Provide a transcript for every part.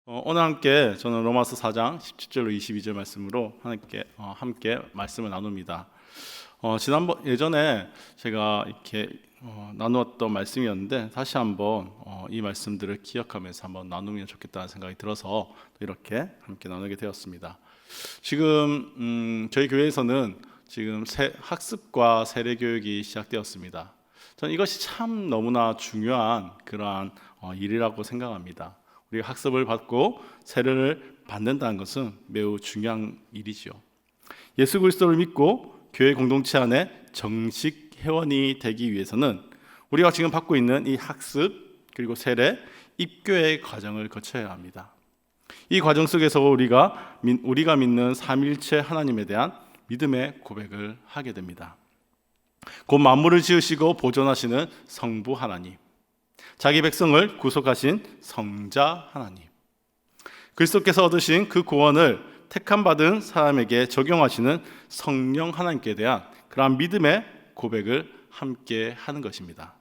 오늘 함께 저는 로마서 4장 17절로 22절 말씀으로 함께 말씀을 나눕니다. 지난번 예전에 제가 이렇게 나누었던 말씀이었는데 다시 한번 이 말씀들을 기억하면서 한번 나누면 좋겠다는 생각이 들어서 이렇게 함께 나누게 되었습니다. 지금 저희 교회에서는 지금 학습과 세례 교육이 시작되었습니다. 저는 이것이 참 너무나 중요한 그러한 일이라고 생각합니다. 우리가 학습을 받고 세례를 받는다는 것은 매우 중요한 일이죠. 예수 그리스도를 믿고 교회 공동체 안에 정식 회원이 되기 위해서는 우리가 지금 받고 있는 이 학습 그리고 세례, 입교의 과정을 거쳐야 합니다. 이 과정 속에서 우리가 믿는 삼일체 하나님에 대한 믿음의 고백을 하게 됩니다. 곧 만물을 지으시고 보존하시는 성부 하나님, 자기 백성을 구속하신 성자 하나님, 그리스도께서 얻으신 그 구원을 택함받은 사람에게 적용하시는 성령 하나님께 대한 그러한 믿음의 고백을 함께 하는 것입니다.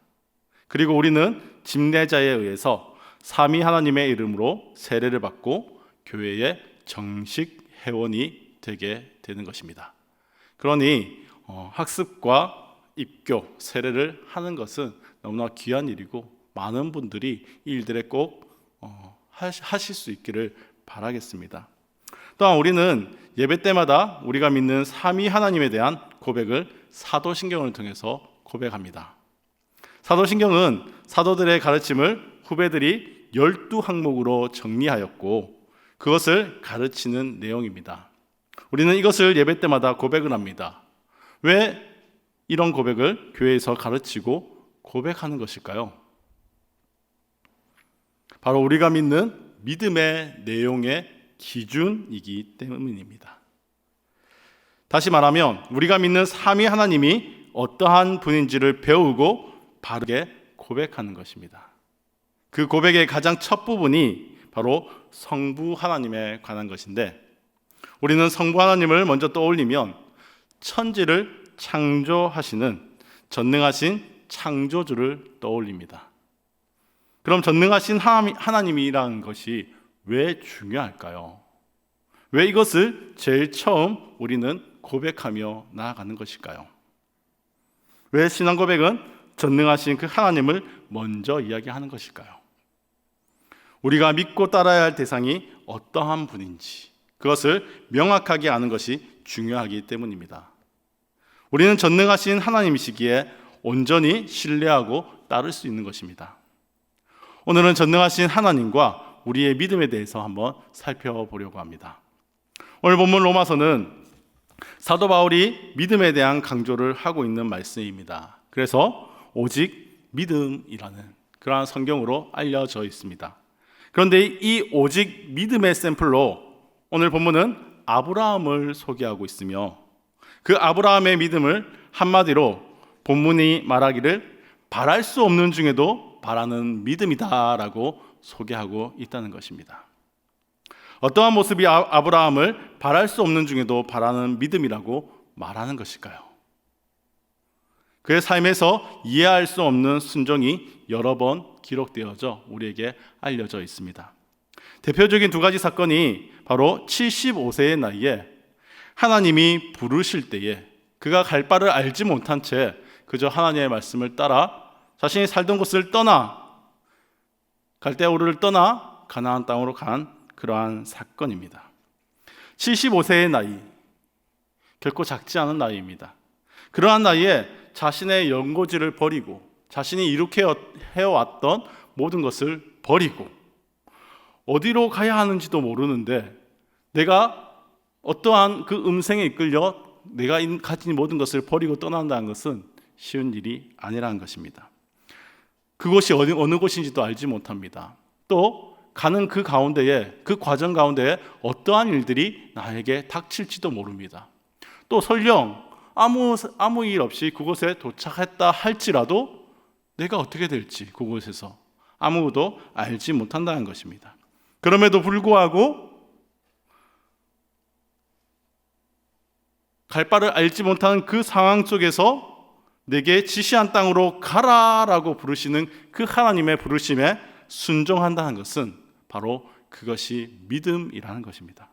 그리고 우리는 집례자에 의해서 삼위 하나님의 이름으로 세례를 받고 교회의 정식 회원이 되게 되는 것입니다. 그러니 학습과 입교, 세례를 하는 것은 너무나 귀한 일이고 많은 분들이 이 일들에 꼭 하실 수 있기를 바라겠습니다. 또한 우리는 예배 때마다 우리가 믿는 삼위 하나님에 대한 고백을 사도신경을 통해서 고백합니다. 사도신경은 사도들의 가르침을 후배들이 12항목으로 정리하였고 그것을 가르치는 내용입니다. 우리는 이것을 예배 때마다 고백을 합니다. 왜 이런 고백을 교회에서 가르치고 고백하는 것일까요? 바로 우리가 믿는 믿음의 내용의 기준이기 때문입니다. 다시 말하면 우리가 믿는 삼위 하나님이 어떠한 분인지를 배우고 바르게 고백하는 것입니다. 그 고백의 가장 첫 부분이 바로 성부 하나님에 관한 것인데 우리는 성부 하나님을 먼저 떠올리면 천지를 창조하시는 전능하신 창조주를 떠올립니다. 그럼 전능하신 하나님이라는 것이 왜 중요할까요? 왜 이것을 제일 처음 우리는 고백하며 나아가는 것일까요? 왜 신앙 고백은 전능하신 그 하나님을 먼저 이야기하는 것일까요? 우리가 믿고 따라야 할 대상이 어떠한 분인지 그것을 명확하게 아는 것이 중요하기 때문입니다. 우리는 전능하신 하나님이시기에 온전히 신뢰하고 따를 수 있는 것입니다. 오늘은 전능하신 하나님과 우리의 믿음에 대해서 한번 살펴보려고 합니다. 오늘 본문 로마서는 사도 바울이 믿음에 대한 강조를 하고 있는 말씀입니다. 그래서 오직 믿음이라는 그러한 성경으로 알려져 있습니다. 그런데 이 오직 믿음의 샘플로 오늘 본문은 아브라함을 소개하고 있으며 그 아브라함의 믿음을 한마디로 본문이 말하기를 바랄 수 없는 중에도 바라는 믿음이다라고 소개하고 있다는 것입니다. 어떠한 모습이 아브라함을 바랄 수 없는 중에도 바라는 믿음이라고 말하는 것일까요? 그의 삶에서 이해할 수 없는 순종이 여러 번 기록되어져 우리에게 알려져 있습니다. 대표적인 두 가지 사건이 바로 75세의 나이에 하나님이 부르실 때에 그가 갈 바를 알지 못한 채 그저 하나님의 말씀을 따라 자신이 살던 곳을 떠나 갈대아우르를 떠나 가나안 땅으로 간 그러한 사건입니다. 75세의 나이, 결코 작지 않은 나이입니다. 그러한 나이에 자신의 연고지를 버리고 자신이 이렇게 해왔던 모든 것을 버리고 어디로 가야 하는지도 모르는데 내가 어떠한 그 음성에 이끌려 내가 가진 모든 것을 버리고 떠난다는 것은 쉬운 일이 아니라는 것입니다. 그곳이 어느 곳인지도 알지 못합니다. 또 가는 그 가운데에 그 과정 가운데에 어떠한 일들이 나에게 닥칠지도 모릅니다. 또 설령 아무 일 없이 그곳에 도착했다 할지라도 내가 어떻게 될지 그곳에서 아무도 알지 못한다는 것입니다. 그럼에도 불구하고 갈 바를 알지 못하는 그 상황 속에서 내게 지시한 땅으로 가라라고 부르시는 그 하나님의 부르심에 순종한다는 것은 바로 그것이 믿음이라는 것입니다.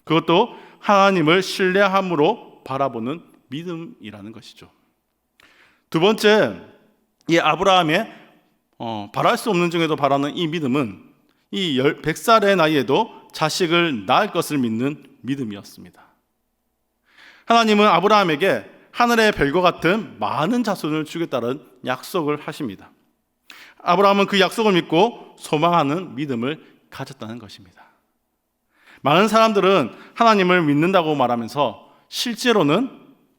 그것도 하나님을 신뢰함으로 바라보는 믿음이라는 것이죠. 두 번째, 이 아브라함의 바랄 수 없는 중에도 바라는 이 믿음은 이 100살의 나이에도 자식을 낳을 것을 믿는 믿음이었습니다. 하나님은 아브라함에게 하늘의 별과 같은 많은 자손을 주겠다는 약속을 하십니다. 아브라함은 그 약속을 믿고 소망하는 믿음을 가졌다는 것입니다. 많은 사람들은 하나님을 믿는다고 말하면서 실제로는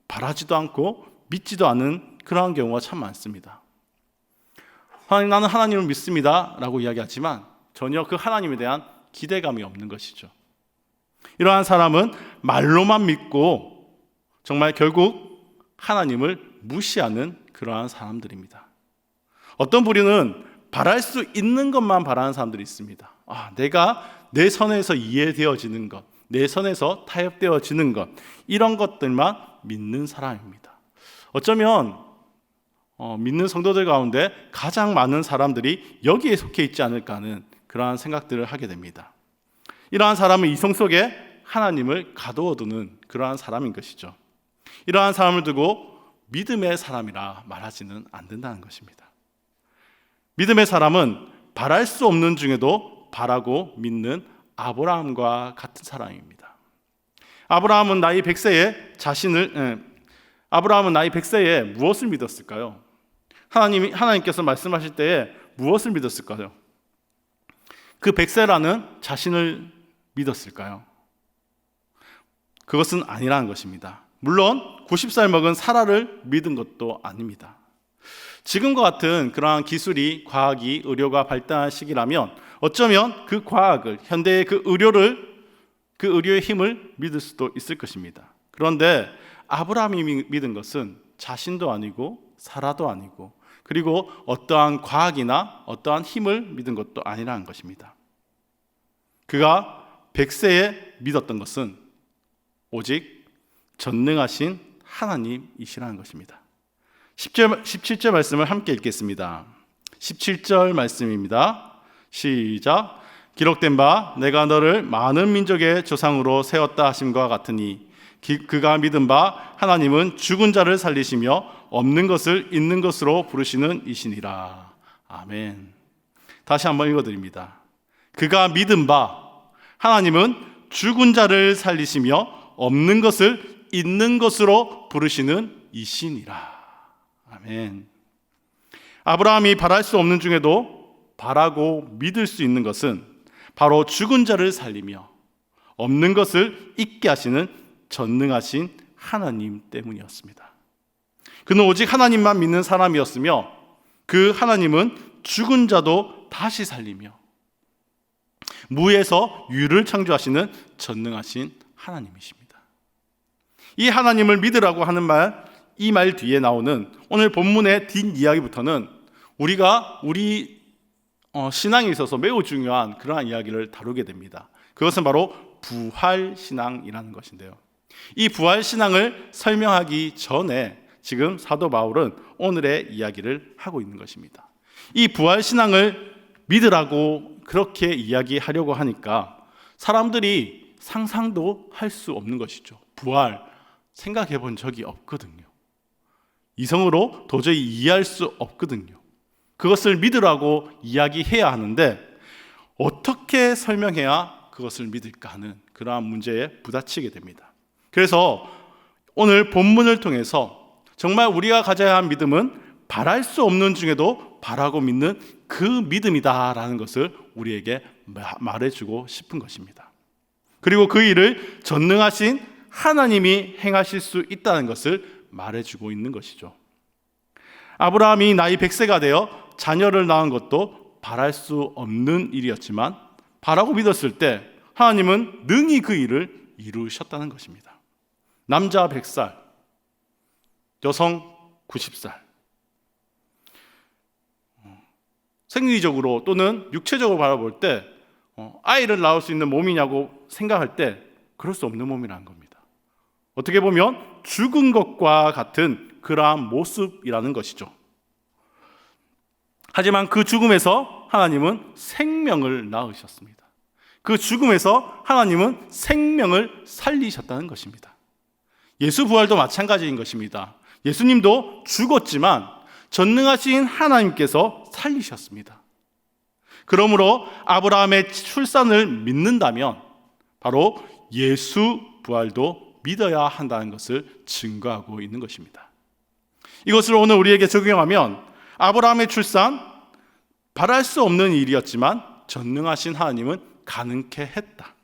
바라지도 않고 믿지도 않는 그러한 경우가 참 많습니다. 나는 하나님을 믿습니다 라고 이야기하지만 전혀 그 하나님에 대한 기대감이 없는 것이죠. 이러한 사람은 말로만 믿고 정말 결국 하나님을 무시하는 그러한 사람들입니다. 어떤 부류는 바랄 수 있는 것만 바라는 사람들이 있습니다. 내가 내 선에서 이해되어지는 것, 내 선에서 타협되어지는 것, 이런 것들만 믿는 사람입니다. 어쩌면 믿는 성도들 가운데 가장 많은 사람들이 여기에 속해 있지 않을까 하는 그러한 생각들을 하게 됩니다. 이러한 사람은 이성 속에 하나님을 가두어두는 그러한 사람인 것이죠. 이러한 사람을 두고 믿음의 사람이라 말하지는 않는다는 것입니다. 믿음의 사람은 바랄 수 없는 중에도 바라고 믿는 아브라함과 같은 사람입니다. 아브라함은 나이 100세에 무엇을 믿었을까요? 하나님께서 말씀하실 때에 무엇을 믿었을까요? 그 100세라는 자신을 믿었을까요? 그것은 아니라는 것입니다. 물론 90살 먹은 사라를 믿은 것도 아닙니다. 지금과 같은 그러한 기술이, 과학이, 의료가 발달한 시기라면 어쩌면 그 과학을, 현대의 그 의료의 힘을 믿을 수도 있을 것입니다. 그런데 아브라함이 믿은 것은 자신도 아니고 사라도 아니고 그리고 어떠한 과학이나 어떠한 힘을 믿은 것도 아니라는 것입니다. 그가 100세에 믿었던 것은 오직 전능하신 하나님이시라는 것입니다. 17절 말씀을 함께 읽겠습니다. 17절 말씀입니다. 시작. 기록된 바 내가 너를 많은 민족의 조상으로 세웠다 하심과 같으니 그가 믿은 바 하나님은 죽은 자를 살리시며 없는 것을 있는 것으로 부르시는 이시니라. 아멘. 다시 한번 읽어드립니다. 그가 믿은 바 하나님은 죽은 자를 살리시며 없는 것을 있는 것으로 부르시는 이시니라. 아멘. 아브라함이 바랄 수 없는 중에도 바라고 믿을 수 있는 것은 바로 죽은 자를 살리며 없는 것을 있게 하시는 전능하신 하나님 때문이었습니다. 그는 오직 하나님만 믿는 사람이었으며 그 하나님은 죽은 자도 다시 살리며 무에서 유를 창조하시는 전능하신 하나님이십니다. 이 하나님을 믿으라고 하는 말, 이 말 뒤에 나오는 오늘 본문의 뒷이야기부터는 우리가 우리 신앙에 있어서 매우 중요한 그러한 이야기를 다루게 됩니다. 그것은 바로 부활신앙이라는 것인데요. 이 부활신앙을 설명하기 전에 지금 사도 바울은 오늘의 이야기를 하고 있는 것입니다. 이 부활신앙을 믿으라고 그렇게 이야기하려고 하니까 사람들이 상상도 할 수 없는 것이죠. 부활 생각해 본 적이 없거든요. 이성으로 도저히 이해할 수 없거든요. 그것을 믿으라고 이야기해야 하는데 어떻게 설명해야 그것을 믿을까 하는 그러한 문제에 부딪히게 됩니다. 그래서 오늘 본문을 통해서 정말 우리가 가져야 할 믿음은 바랄 수 없는 중에도 바라고 믿는 그 믿음이다라는 것을 우리에게 말해주고 싶은 것입니다. 그리고 그 일을 전능하신 하나님이 행하실 수 있다는 것을 말해주고 있는 것이죠. 아브라함이 나이 100세가 되어 자녀를 낳은 것도 바랄 수 없는 일이었지만 바라고 믿었을 때 하나님은 능히 그 일을 이루셨다는 것입니다. 남자 100살, 여성 90살. 생리적으로 또는 육체적으로 바라볼 때 아이를 낳을 수 있는 몸이냐고 생각할 때 그럴 수 없는 몸이라는 겁니다. 어떻게 보면 죽은 것과 같은 그러한 모습이라는 것이죠. 하지만 그 죽음에서 하나님은 생명을 낳으셨습니다. 그 죽음에서 하나님은 생명을 살리셨다는 것입니다. 예수 부활도 마찬가지인 것입니다. 예수님도 죽었지만 전능하신 하나님께서 살리셨습니다. 그러므로 아브라함의 출산을 믿는다면 바로 예수 부활도 믿어야 한다는 것을 증거하고 있는 것입니다. 이것을 오늘 우리에게 적용하면 아브라함의 출산, 바랄 수 없는 일이었지만 전능하신 하나님은 가능케 했다.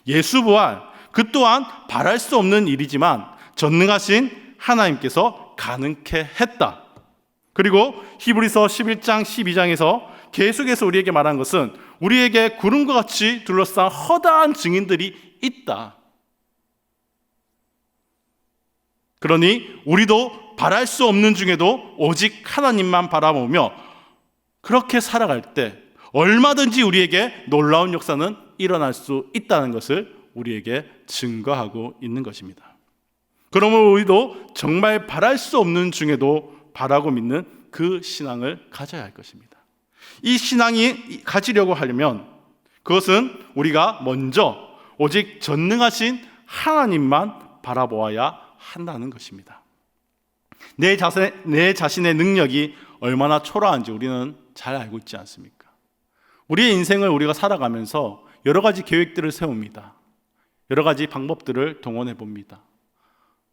예수 부활, 그 또한 바랄 수 없는 일이지만 전능하신 하나님께서 가능케 했다. 그리고 히브리서 11장 12장에서 계속해서 우리에게 말한 것은 우리에게 구름과 같이 둘러싼 허다한 증인들이 있다. 그러니 우리도 바랄 수 없는 중에도 오직 하나님만 바라보며 그렇게 살아갈 때 얼마든지 우리에게 놀라운 역사는 일어날 수 있다는 것을 우리에게 증거하고 있는 것입니다. 그러므로 우리도 정말 바랄 수 없는 중에도 바라고 믿는 그 신앙을 가져야 할 것입니다. 이 신앙이 가지려고 하려면 그것은 우리가 먼저 오직 전능하신 하나님만 바라보아야 한다는 것입니다. 내 자신의 능력이 얼마나 초라한지 우리는 잘 알고 있지 않습니까? 우리의 인생을 우리가 살아가면서 여러 가지 계획들을 세웁니다. 여러 가지 방법들을 동원해 봅니다.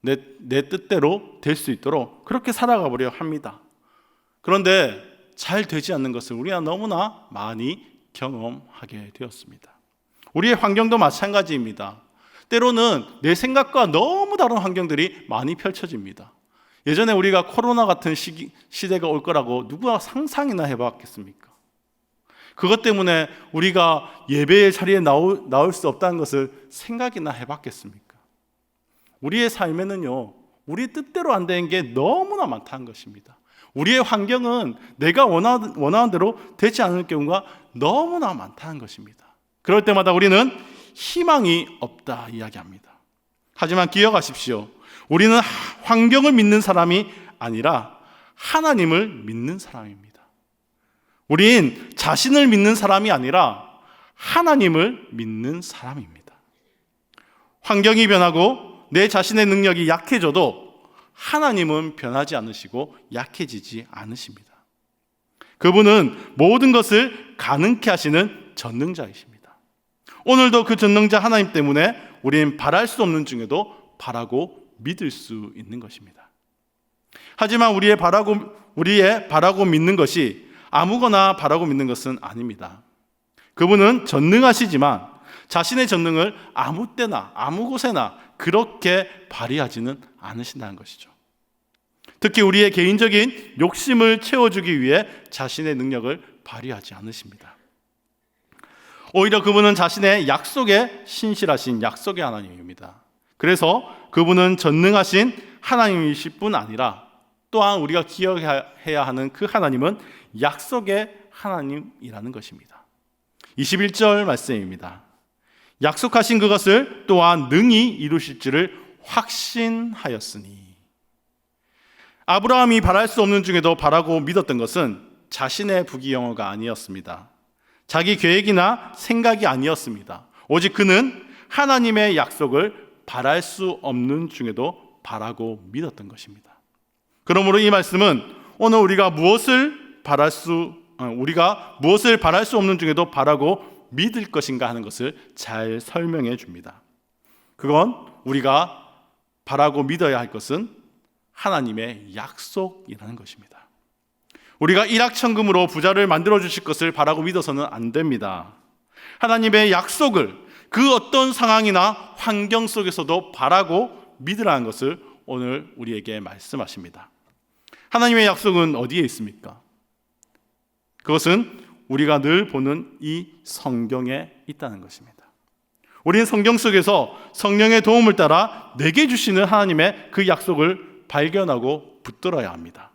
내 뜻대로 될 수 있도록 그렇게 살아가 보려 합니다. 그런데 잘 되지 않는 것을 우리가 너무나 많이 경험하게 되었습니다. 우리의 환경도 마찬가지입니다. 때로는 내 생각과 너무 다른 환경들이 많이 펼쳐집니다. 예전에 우리가 코로나 같은 시대가 올 거라고 누가 상상이나 해봤겠습니까? 그것 때문에 우리가 예배의 자리에 나올 수 없다는 것을 생각이나 해봤겠습니까? 우리의 삶에는요, 우리 뜻대로 안 되는 게 너무나 많다는 것입니다. 우리의 환경은 내가 원하는 대로 되지 않을 경우가 너무나 많다는 것입니다. 그럴 때마다 우리는 희망이 없다 이야기합니다. 하지만 기억하십시오. 우리는 환경을 믿는 사람이 아니라 하나님을 믿는 사람입니다. 우린 자신을 믿는 사람이 아니라 하나님을 믿는 사람입니다. 환경이 변하고 내 자신의 능력이 약해져도 하나님은 변하지 않으시고 약해지지 않으십니다. 그분은 모든 것을 가능케 하시는 전능자이십니다. 오늘도 그 전능자 하나님 때문에 우리는 바랄 수 없는 중에도 바라고 믿을 수 있는 것입니다. 하지만 우리의 바라고 믿는 것이 아무거나 바라고 믿는 것은 아닙니다. 그분은 전능하시지만 자신의 전능을 아무 때나 아무 곳에나 그렇게 발휘하지는 않으신다는 것이죠. 특히 우리의 개인적인 욕심을 채워주기 위해 자신의 능력을 발휘하지 않으십니다. 오히려 그분은 자신의 약속에 신실하신 약속의 하나님입니다. 그래서 그분은 전능하신 하나님이실 뿐 아니라 또한 우리가 기억해야 하는 그 하나님은 약속의 하나님이라는 것입니다. 21절 말씀입니다. 약속하신 그것을 또한 능히 이루실 줄을 확신하였으니. 아브라함이 바랄 수 없는 중에도 바라고 믿었던 것은 자신의 부귀영화가 아니었습니다. 자기 계획이나 생각이 아니었습니다. 오직 그는 하나님의 약속을 바랄 수 없는 중에도 바라고 믿었던 것입니다. 그러므로 이 말씀은 오늘 우리가 무엇을 바랄 수 없는 중에도 바라고 믿을 것인가 하는 것을 잘 설명해 줍니다. 그건 우리가 바라고 믿어야 할 것은 하나님의 약속이라는 것입니다. 우리가 일확천금으로 부자를 만들어 주실 것을 바라고 믿어서는 안 됩니다. 하나님의 약속을 그 어떤 상황이나 환경 속에서도 바라고 믿으라는 것을 오늘 우리에게 말씀하십니다. 하나님의 약속은 어디에 있습니까? 그것은 우리가 늘 보는 이 성경에 있다는 것입니다. 우리는 성경 속에서 성령의 도움을 따라 내게 주시는 하나님의 그 약속을 발견하고 붙들어야 합니다.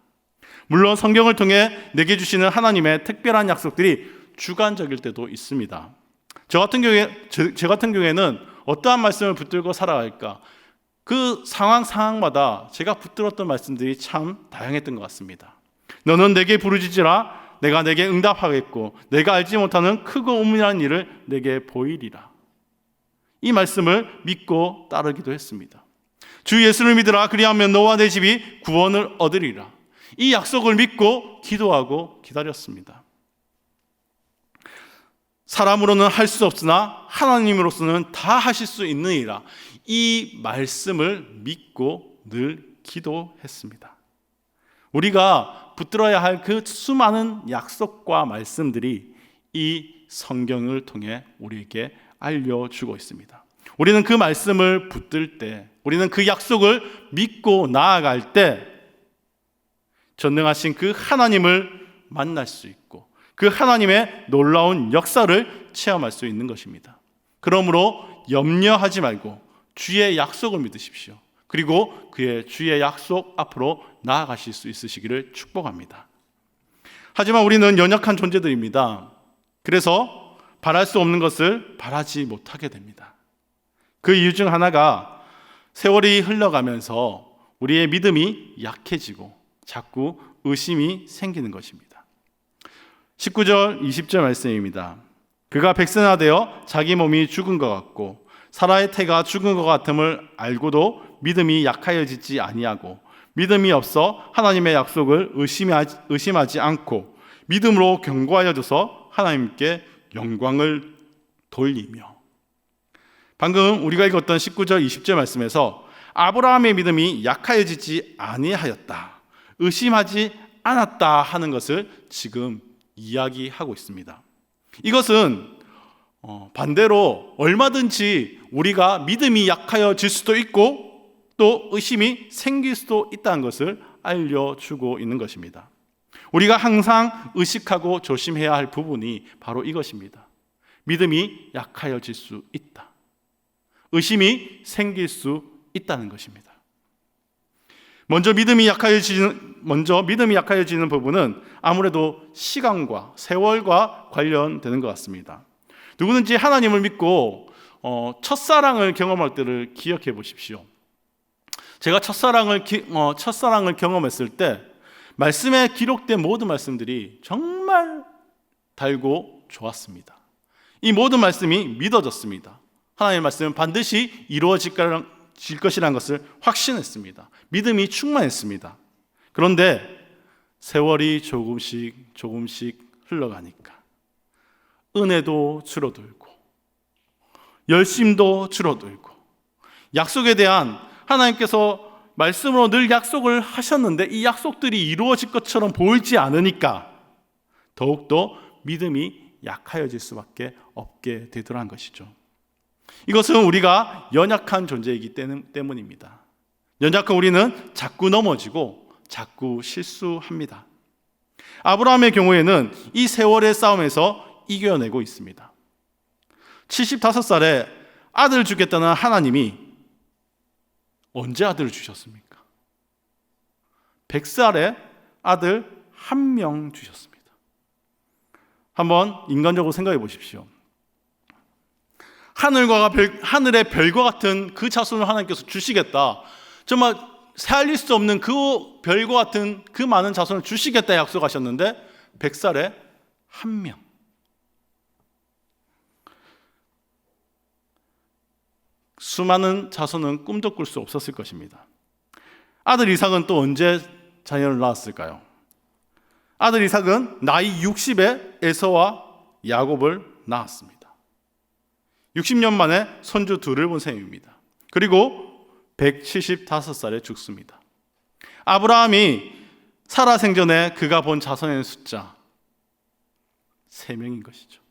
물론 성경을 통해 내게 주시는 하나님의 특별한 약속들이 주관적일 때도 있습니다. 저 같은 경우에는 어떠한 말씀을 붙들고 살아갈까? 그 상황마다 제가 붙들었던 말씀들이 참 다양했던 것 같습니다. 너는 내게 부르짖으라 내가 내게 응답하겠고 내가 알지 못하는 크고 은밀한 일을 내게 보이리라. 이 말씀을 믿고 따르기도 했습니다. 주 예수를 믿으라. 그리하면 너와 내 집이 구원을 얻으리라. 이 약속을 믿고 기도하고 기다렸습니다. 사람으로는 할 수 없으나 하나님으로서는 다 하실 수 있느니라. 이 말씀을 믿고 늘 기도했습니다. 우리가 붙들어야 할 그 수많은 약속과 말씀들이 이 성경을 통해 우리에게 알려주고 있습니다. 우리는 그 말씀을 붙들 때, 우리는 그 약속을 믿고 나아갈 때 전능하신 그 하나님을 만날 수 있고 그 하나님의 놀라운 역사를 체험할 수 있는 것입니다. 그러므로 염려하지 말고 주의 약속을 믿으십시오. 그리고 그의 주의 약속 앞으로 나아가실 수 있으시기를 축복합니다. 하지만 우리는 연약한 존재들입니다. 그래서 바랄 수 없는 것을 바라지 못하게 됩니다. 그 이유 중 하나가 세월이 흘러가면서 우리의 믿음이 약해지고 자꾸 의심이 생기는 것입니다. 19절 20절 말씀입니다. 그가 백선화되어 자기 몸이 죽은 것 같고 사라의 태가 죽은 것 같음을 알고도 믿음이 약하여지지 아니하고 믿음이 없어 하나님의 약속을 의심하지 않고 믿음으로 견고하여져서 하나님께 영광을 돌리며. 방금 우리가 읽었던 19절 20절 말씀에서 아브라함의 믿음이 약하여지지 아니하였다, 의심하지 않았다 하는 것을 지금 이야기하고 있습니다. 이것은 반대로 얼마든지 우리가 믿음이 약하여질 수도 있고 또 의심이 생길 수도 있다는 것을 알려주고 있는 것입니다. 우리가 항상 의식하고 조심해야 할 부분이 바로 이것입니다. 믿음이 약하여질 수 있다, 의심이 생길 수 있다는 것입니다. 먼저 믿음이 약하여지는 부분은 아무래도 시간과 세월과 관련되는 것 같습니다. 누구든지 하나님을 믿고 첫사랑을 경험할 때를 기억해 보십시오. 제가 첫사랑을 경험했을 때 말씀에 기록된 모든 말씀들이 정말 달고 좋았습니다. 이 모든 말씀이 믿어졌습니다. 하나님의 말씀은 반드시 이루어질 것이라는 것을 확신했습니다. 믿음이 충만했습니다. 그런데 세월이 조금씩 흘러가니까 은혜도 줄어들고 열심도 줄어들고 약속에 대한 하나님께서 말씀으로 늘 약속을 하셨는데 이 약속들이 이루어질 것처럼 보이지 않으니까 더욱더 믿음이 약하여질 수밖에 없게 되더라는 것이죠. 이것은 우리가 연약한 존재이기 때문입니다. 연약한 우리는 자꾸 넘어지고 자꾸 실수합니다. 아브라함의 경우에는 이 세월의 싸움에서 이겨내고 있습니다. 75살에 아들을 주겠다는 하나님이 언제 아들을 주셨습니까? 100살에 아들 1명 주셨습니다. 한번 인간적으로 생각해 보십시오. 하늘의 별과 같은 그 자손을 하나님께서 주시겠다, 정말 살릴 수 없는 그 별과 같은 그 많은 자손을 주시겠다 약속하셨는데 100살에 1명. 수많은 자손은 꿈도 꿀 수 없었을 것입니다. 아들 이삭은 또 언제 자녀를 낳았을까요? 아들 이삭은 나이 60에 에서와 야곱을 낳았습니다. 60년 만에 손주 둘을 본 셈입니다. 그리고 175살에 죽습니다. 아브라함이 사라 생전에 그가 본 자손의 숫자 3명인 것이죠.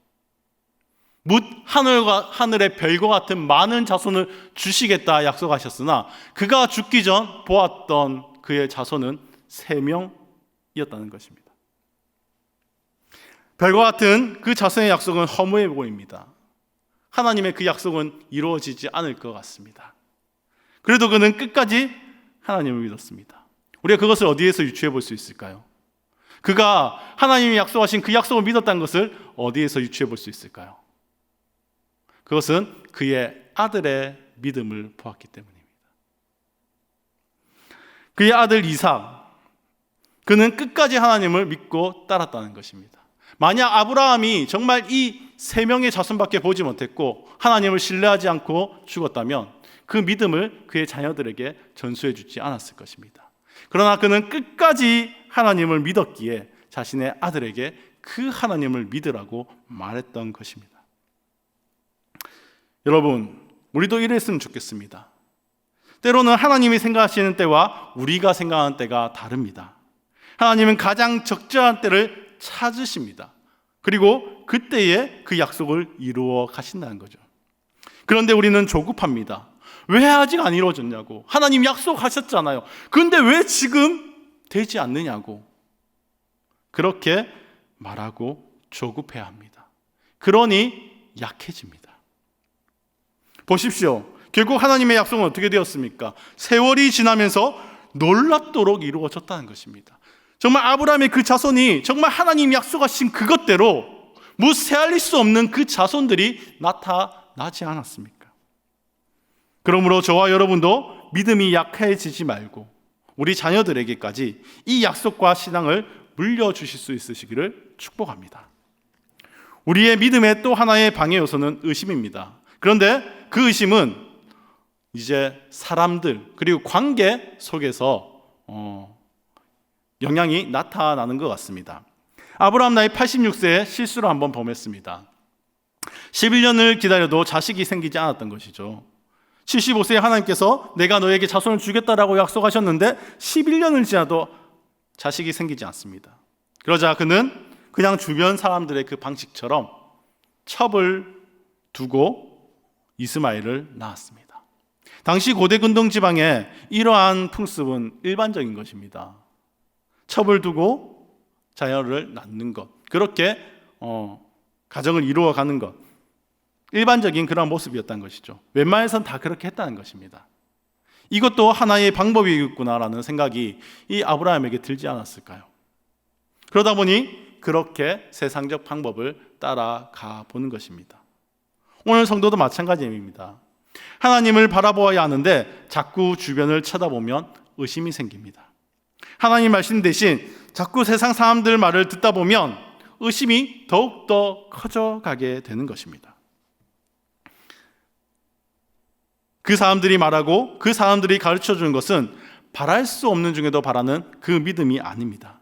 뭇 하늘의 별과 같은 많은 자손을 주시겠다 약속하셨으나 그가 죽기 전 보았던 그의 자손은 3명이었다는 것입니다. 별과 같은 그 자손의 약속은 허무해 보입니다. 하나님의 그 약속은 이루어지지 않을 것 같습니다. 그래도 그는 끝까지 하나님을 믿었습니다. 우리가 그것을 어디에서 유추해 볼 수 있을까요? 그가 하나님이 약속하신 그 약속을 믿었다는 것을 어디에서 유추해 볼 수 있을까요? 그것은 그의 아들의 믿음을 보았기 때문입니다. 그의 아들 이삭, 그는 끝까지 하나님을 믿고 따랐다는 것입니다. 만약 아브라함이 정말 이 세 명의 자손밖에 보지 못했고 하나님을 신뢰하지 않고 죽었다면 그 믿음을 그의 자녀들에게 전수해 주지 않았을 것입니다. 그러나 그는 끝까지 하나님을 믿었기에 자신의 아들에게 그 하나님을 믿으라고 말했던 것입니다. 여러분, 우리도 이랬으면 좋겠습니다. 때로는 하나님이 생각하시는 때와 우리가 생각하는 때가 다릅니다. 하나님은 가장 적절한 때를 찾으십니다. 그리고 그때에 그 약속을 이루어 가신다는 거죠. 그런데 우리는 조급합니다. 왜 아직 안 이루어졌냐고. 하나님 약속하셨잖아요. 그런데 왜 지금 되지 않느냐고. 그렇게 말하고 조급해야 합니다. 그러니 약해집니다. 보십시오. 결국 하나님의 약속은 어떻게 되었습니까? 세월이 지나면서 놀랍도록 이루어졌다는 것입니다. 정말 아브라함의 그 자손이 정말 하나님 약속하신 그것대로 무새알릴 수 없는 그 자손들이 나타나지 않았습니까? 그러므로 저와 여러분도 믿음이 약해지지 말고 우리 자녀들에게까지 이 약속과 신앙을 물려주실 수 있으시기를 축복합니다. 우리의 믿음의 또 하나의 방해 요소는 의심입니다. 그런데 그 의심은 이제 사람들 그리고 관계 속에서 영향이 나타나는 것 같습니다. 아브라함 나이 86세에 실수를 한번 범했습니다. 11년을 기다려도 자식이 생기지 않았던 것이죠. 75세에 하나님께서 내가 너에게 자손을 주겠다라고 약속하셨는데 11년을 지나도 자식이 생기지 않습니다. 그러자 그는 그냥 주변 사람들의 그 방식처럼 첩을 두고 이스마엘을 낳았습니다. 당시 고대 근동 지방에 이러한 풍습은 일반적인 것입니다. 첩을 두고 자녀를 낳는 것, 그렇게 가정을 이루어가는 것, 일반적인 그런 모습이었다는 것이죠. 웬만해선 다 그렇게 했다는 것입니다. 이것도 하나의 방법이겠구나라는 생각이 이 아브라함에게 들지 않았을까요? 그러다 보니 그렇게 세상적 방법을 따라가 보는 것입니다. 오늘 성도도 마찬가지입니다. 하나님을 바라보아야 하는데 자꾸 주변을 쳐다보면 의심이 생깁니다. 하나님 말씀 대신 자꾸 세상 사람들 말을 듣다 보면 의심이 더욱더 커져가게 되는 것입니다. 그 사람들이 말하고 그 사람들이 가르쳐주는 것은 바랄 수 없는 중에도 바라는 그 믿음이 아닙니다.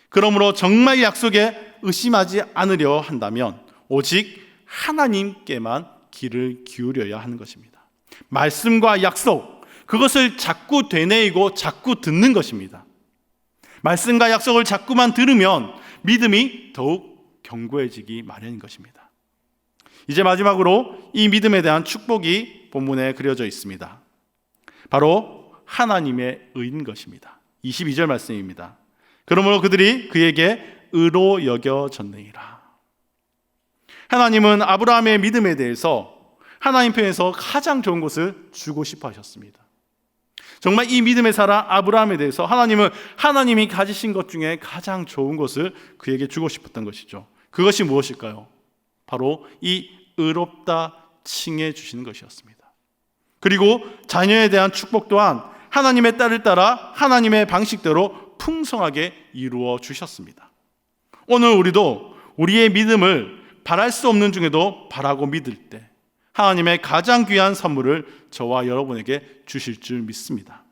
그러므로 정말 약속에 의심하지 않으려 한다면 오직 하나님께만 귀를 기울여야 하는 것입니다. 말씀과 약속, 그것을 자꾸 되뇌이고 자꾸 듣는 것입니다. 말씀과 약속을 자꾸만 들으면 믿음이 더욱 견고해지기 마련인 것입니다. 이제 마지막으로 이 믿음에 대한 축복이 본문에 그려져 있습니다. 바로 하나님의 의인 것입니다. 22절 말씀입니다. 그러므로 그들이 그에게 의로 여겨졌느니라. 하나님은 아브라함의 믿음에 대해서 하나님 편에서 가장 좋은 것을 주고 싶어 하셨습니다. 정말 이 믿음의 사람 아브라함에 대해서 하나님은 하나님이 가지신 것 중에 가장 좋은 것을 그에게 주고 싶었던 것이죠. 그것이 무엇일까요? 바로 이 의롭다 칭해 주시는 것이었습니다. 그리고 자녀에 대한 축복 또한 하나님의 딸을 따라 하나님의 방식대로 풍성하게 이루어 주셨습니다. 오늘 우리도 우리의 믿음을 바랄 수 없는 중에도 바라고 믿을 때 하나님의 가장 귀한 선물을 저와 여러분에게 주실 줄 믿습니다.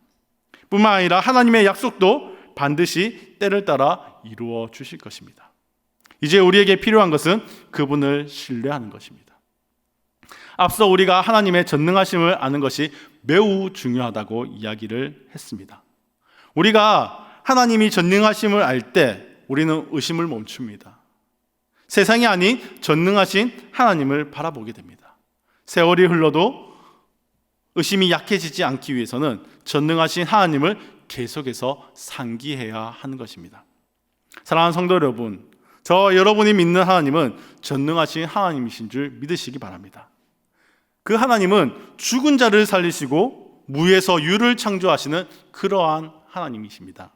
뿐만 아니라 하나님의 약속도 반드시 때를 따라 이루어 주실 것입니다. 이제 우리에게 필요한 것은 그분을 신뢰하는 것입니다. 앞서 우리가 하나님의 전능하심을 아는 것이 매우 중요하다고 이야기를 했습니다. 우리가 하나님이 전능하심을 알 때 우리는 의심을 멈춥니다. 세상이 아닌 전능하신 하나님을 바라보게 됩니다. 세월이 흘러도 의심이 약해지지 않기 위해서는 전능하신 하나님을 계속해서 상기해야 하는 것입니다. 사랑하는 성도 여러분, 저 여러분이 믿는 하나님은 전능하신 하나님이신 줄 믿으시기 바랍니다. 그 하나님은 죽은 자를 살리시고 무에서 유를 창조하시는 그러한 하나님이십니다.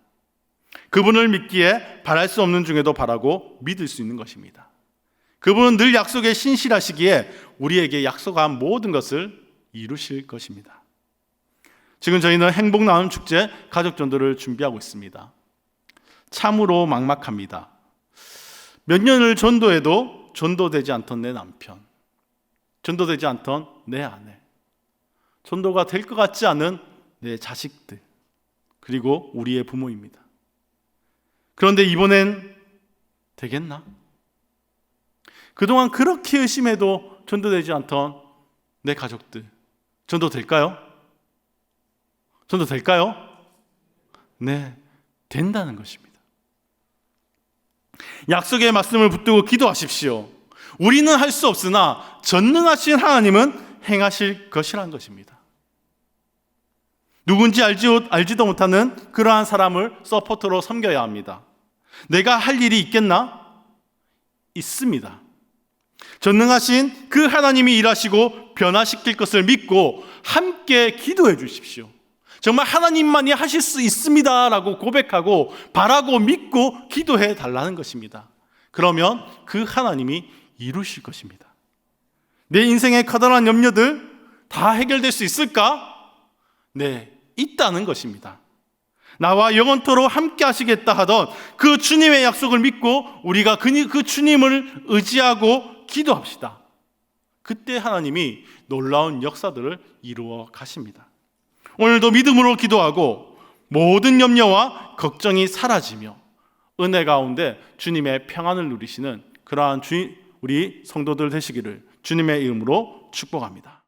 그분을 믿기에 바랄 수 없는 중에도 바라고 믿을 수 있는 것입니다. 그분은 늘 약속에 신실하시기에 우리에게 약속한 모든 것을 이루실 것입니다. 지금 저희는 행복 나눔 축제 가족 전도를 준비하고 있습니다. 참으로 막막합니다. 몇 년을 전도해도 전도되지 않던 내 남편, 전도되지 않던 내 아내, 전도가 될 것 같지 않은 내 자식들, 그리고 우리의 부모입니다. 그런데 이번엔 되겠나? 그동안 그렇게 의심해도 전도되지 않던 내 가족들, 전도될까요? 전도될까요? 네, 된다는 것입니다. 약속의 말씀을 붙들고 기도하십시오. 우리는 할 수 없으나 전능하신 하나님은 행하실 것이라는 것입니다. 누군지 알지도 못하는 그러한 사람을 서포터로 섬겨야 합니다. 내가 할 일이 있겠나? 있습니다. 전능하신 그 하나님이 일하시고 변화시킬 것을 믿고 함께 기도해 주십시오. 정말 하나님만이 하실 수 있습니다 라고 고백하고 바라고 믿고 기도해 달라는 것입니다. 그러면 그 하나님이 이루실 것입니다. 내 인생의 커다란 염려들 다 해결될 수 있을까? 네, 있다는 것입니다. 나와 영원토록 함께 하시겠다 하던 그 주님의 약속을 믿고 우리가 그 주님을 의지하고 기도합시다. 그때 하나님이 놀라운 역사들을 이루어 가십니다. 오늘도 믿음으로 기도하고 모든 염려와 걱정이 사라지며 은혜 가운데 주님의 평안을 누리시는 그러한 우리 성도들 되시기를 주님의 이름으로 축복합니다.